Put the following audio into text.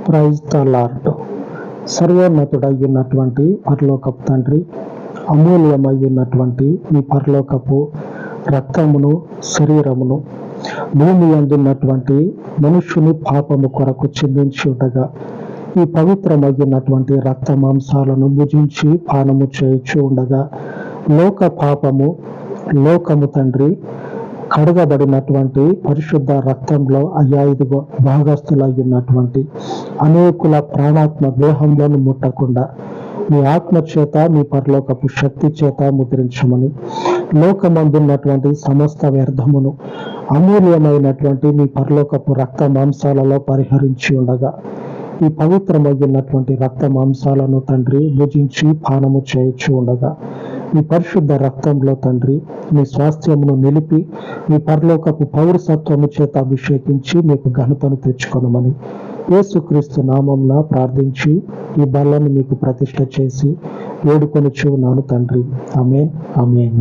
Praise the lord. సర్వోన్నతుడయ్యున్నటువంటి పరలోకపు తండ్రి, అమూల్యమయ్యున్నటువంటి మీ పరలోకపు రక్తమును శరీరమును భూమి అందున్నటువంటి మనుష్యుని పాపము కొరకు చిందించి ఉండగా ఈ పవిత్రమయ్యున్నటువంటి రక్త మాంసాలను భుజించి పానము చేయించు ఉండగా లోక పాపము లోకము తండ్రి కడగబడినటువంటి పరిశుద్ధ రక్తంలో అయ్యా ఇదిగో భాగస్థులయ్యున్నటువంటి అనేకుల ప్రాణాత్మ దేహంలోను ముట్టకుండా మీ ఆత్మ చేత మీ పరలోకపు శక్తి చేత ముద్రించమని, లోకమందున్నటువంటి సమస్త వ్యర్థమును అమూల్యమైనటువంటి మీ పరలోకపు రక్త మాంసాలలో పరిహరించి ఉండగా ఈ పవిత్రమయ్యున్నటువంటి రక్త మాంసాలను తండ్రి భుజించి పానము చేయించు ఉండగా మీ పరిశుద్ధ రక్తంలో తండ్రి మీ స్వాస్థ్యమును నిలిపి మీ పరలోకపు పౌరసత్వము చేత అభిషేకించి మీకు ఘనతను తెచ్చుకొనమని యేసుక్రీస్తు నామమున ప్రార్థించి ఈ బలను మీకు ప్రతిష్ఠ చేసి వేడుకొనుచున్నాను తండ్రి. ఆమేన్, ఆమేన్.